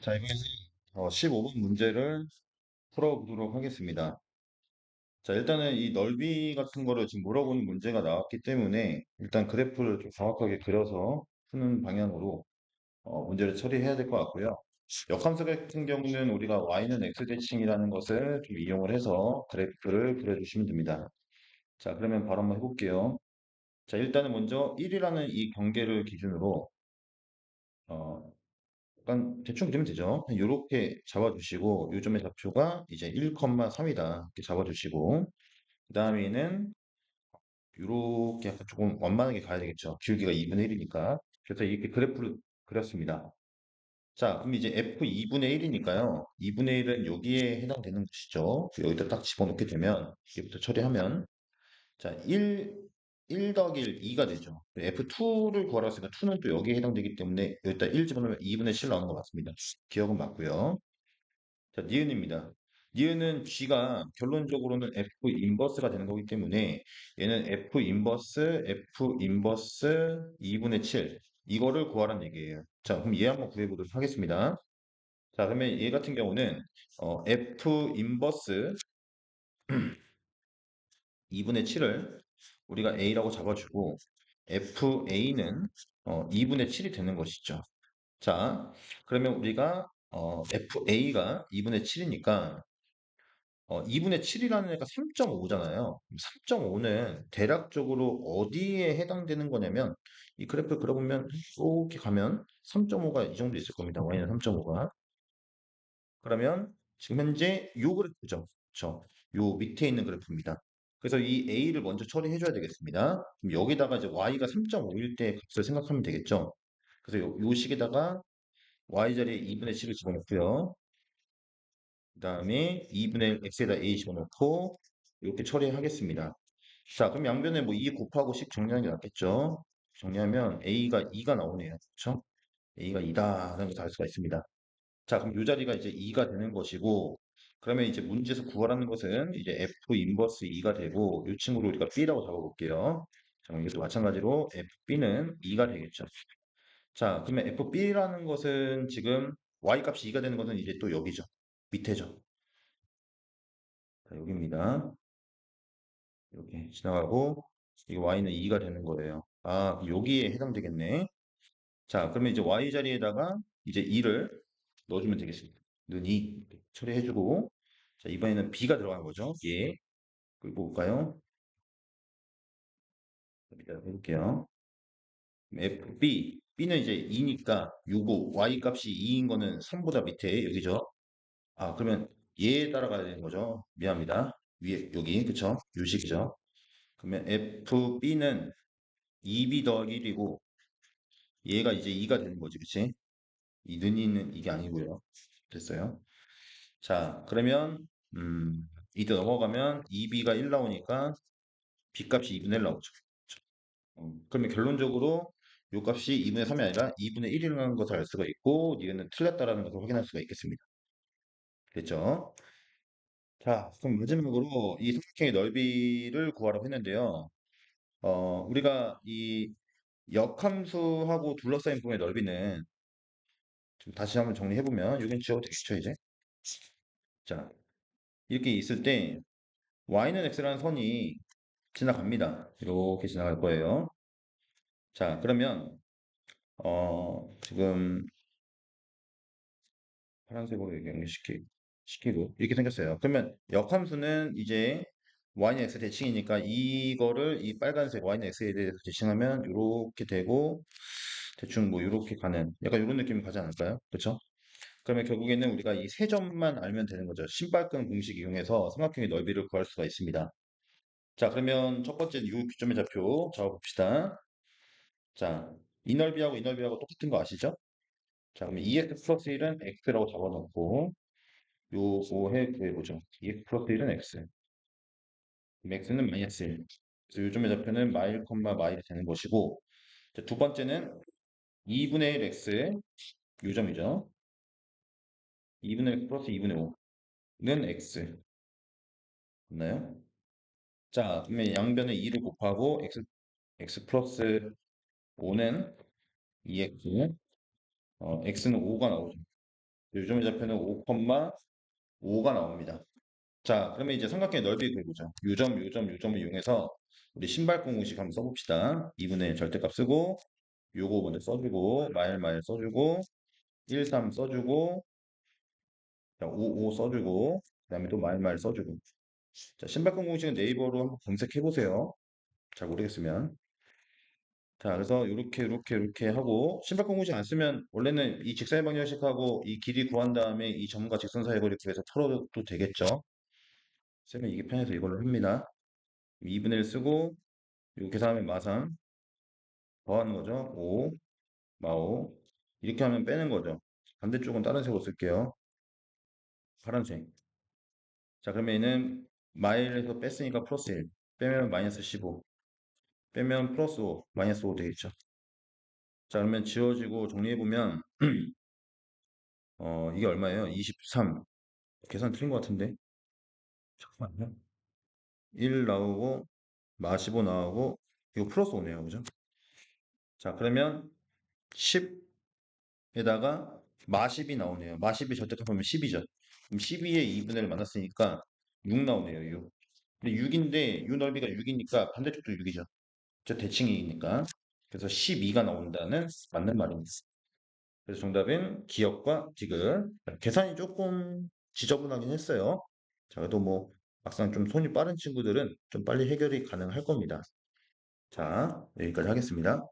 자, 이번에는 15번 문제를 풀어보도록 하겠습니다. 자, 일단은 이 넓이 같은 거를 지금 물어보는 문제가 나왔기 때문에 일단 그래프를 좀 정확하게 그려서 푸는 방향으로 문제를 처리해야 될 것 같고요. 역함수 같은 경우는 우리가 y는 x 대칭이라는 것을 좀 이용을 해서 그래프를 그려주시면 됩니다. 자, 그러면 바로 한번 해볼게요. 자, 일단은 먼저 1이라는 이 경계를 기준으로 어, 약간 대충 그리면 되죠. 이렇게 잡아주시고 요점의 좌표가 이제 1,3이다 이렇게 잡아주시고 그 다음에는 이렇게 약간 조금 완만하게 가야 되겠죠. 길기가 2분의 1이니까. 그래서 이렇게 그래프를 그렸습니다. 자, 그럼 이제 f 2분의 1이니까요. 2분의 1은 여기에 해당되는 것이죠. 여기다 딱 집어넣게 되면 이게부터 처리하면 자, 1 더하기 1, 2가 되죠. F2를 구하라 했으니까 2는 또 여기에 해당되기 때문에 여기다 1 집어넣으면 2분의 7 나오는 것 같습니다. 기억은 맞고요. 자, 니은입니다. 니은은 G가 결론적으로는 F 인버스가 되는 거기 때문에 얘는 F 인버스 2분의 7 이거를 구하라는 얘기예요. 자, 그럼 얘 한번 구해보도록 하겠습니다. 자, 그러면 얘 같은 경우는 F 인버스 2분의 7을 우리가 A라고 잡아주고 FA는 2분의 7이 되는 것이죠. 자, 그러면 우리가 FA가 2분의 7이니까 2분의 7이라는 애가 3.5잖아요. 3.5는 대략적으로 어디에 해당되는 거냐면 이 그래프 그려보면 이렇게 가면 3.5가 이 정도 있을 겁니다. y는 3.5가. 그러면 지금 현재 요 그래프죠. 그쵸? 요 밑에 있는 그래프입니다. 그래서 이 A를 먼저 처리해 줘야 되겠습니다. 그럼 여기다가 이제 Y가 3.5일 때 값을 생각하면 되겠죠. 그래서 요 식에다가 Y 자리에 2분의 7을 집어넣고요. 그 다음에 2분의 X에다 A 집어넣고 이렇게 처리하겠습니다. 자, 그럼 양변에 뭐 2 곱하고 식 정리하는 게 낫겠죠? 정리하면 A가 2가 나오네요. 그쵸? A가 2다라는 것을 알 수가 있습니다. 자, 그럼 이 자리가 이제 2가 되는 것이고, 그러면 이제 문제에서 구하라는 것은 이제 F 인버스 2가 되고, 이 친구를 우리가 B라고 잡아볼게요. 자, 그럼 이것도 마찬가지로 FB는 2가 되겠죠. 자, 그러면 FB라는 것은 지금 Y 값이 2가 되는 것은 이제 또 여기죠. 밑에죠. 자, 여기입니다. 이렇게 지나가고, 이거 Y는 2가 되는 거예요. 아, 여기에 해당되겠네. 자, 그러면 이제 Y 자리에다가 이제 2를 넣어주면 되겠습니다. 는이 이렇게 처리해주고, 자, 이번에는 B가 들어간 거죠. 예. 그리고 볼까요? 일단 해볼게요. FB. B는 이제 2니까 요거 Y 값이 2인 거는 3보다 밑에 여기죠. 아, 그러면 얘에 따라가야 되는 거죠. 미안합니다. 위에, 여기, 그쵸? 요식이죠. 그러면 FB는 2B 더하기 1이고, 얘가 이제 2가 되는 거지, 그치? 이 는이는 이게 아니고요. 됐어요. 자, 그러면 이때 넘어가면 2b가 1 나오니까 b 값이 2분의 1 나오죠. 그쵸? 그러면 결론적으로 요 값이 2분의 3이 아니라 2분의 1이라는 것을 알 수가 있고 니은은 틀렸다라는 것을 확인할 수가 있겠습니다. 됐죠? 자, 그럼 마지막으로 이 삼각형의 넓이를 구하라고 했는데요. 우리가 이 역함수하고 둘러싸인 부분의 넓이는 좀 다시 한번 정리해보면 여기는 지워도 되겠죠, 이제? 자, 이렇게 있을 때 y는 x라는 선이 지나갑니다. 이렇게 지나갈 거예요. 자, 그러면 지금 파란색으로 이렇게 시키고 이렇게 생겼어요. 그러면 역함수는 이제 y는 x 대칭이니까 이거를 이 빨간색 y는 x에 대해서 대칭하면 이렇게 되고 대충 뭐 이렇게 가는 약간 이런 느낌이 가지 않을까요? 그렇죠? 그러면 결국에는 우리가 이 세 점만 알면 되는 거죠. 신발끈 공식 이용해서 삼각형의 넓이를 구할 수가 있습니다. 자, 그러면 첫 번째 이 교점의 좌표 잡아봅시다. 자, 이 넓이하고 이 넓이하고 똑같은 거 아시죠? 자, 그러면 2x 플러스 1은 x라고 잡아놓고 요거 해 구해보죠. 2x 플러스 1은 x. 그럼 x는 마이너스 1. 그래서 요즘의 좌표는 마일 콤마 마일이 되는 것이고 자, 두 번째는 2분의 1 x 요점이죠. 2분의 1 플러스 2분의 5는 x. 맞나요? 자, 그러면 양변에 2를 곱하고 x 플러스 5는 2x. x는 5가 나오죠. 요점의 좌표는 5,5가 나옵니다. 자, 그러면 이제 삼각형의 넓이 구해보자. 요점을 이용해서 우리 신발공 공식 한번 써봅시다. 2분의 1 절대값 쓰고, 요거 먼저 써주고, 마일 써주고, 1, 3 써주고, 자, 5 써주고, 그 다음에 또 마일 써주고. 자, 신발공 공식은 네이버로 한번 검색해보세요. 잘 모르겠으면. 자, 그래서 이렇게 하고, 신발공 공식 안 쓰면 원래는 이 직사의 방정식하고 이 길이 구한 다음에 이 점과 직선 사이 거리 구해서 털어도 되겠죠. 쌤은 이게 편해서 이걸로 합니다. 2분의 1 쓰고, 이거 계산하면 마삼 더하는 거죠. 5, 마오. 이렇게 하면 빼는 거죠. 반대쪽은 다른 색으로 쓸게요. 파란색. 자, 그러면 얘는 마일에서 뺐으니까 플러스 1. 빼면 마이너스 15. 빼면 플러스 5, 마이너스 5 되겠죠. 자, 그러면 지워지고 정리해보면, 이게 얼마예요? 23. 계산 틀린 것 같은데? 잠깐만요. 1 나오고, 마 15 나오고, 이거 플러스 5네요. 그죠? 자, 그러면 10에다가 마 10이 나오네요. 마 10이 절대값하면 10이죠. 그럼 12에 2분의 1을 만났으니까 6 나오네요. 6. 근데 6인데 유 넓이가 6이니까 반대쪽도 6이죠. 저 대칭이니까. 그래서 12가 나온다는 맞는 말입니다. 그래서 정답은 기역과 디귿. 계산이 조금 지저분하긴 했어요. 자, 그래도 뭐 막상 좀 손이 빠른 친구들은 좀 빨리 해결이 가능할 겁니다. 자, 여기까지 하겠습니다.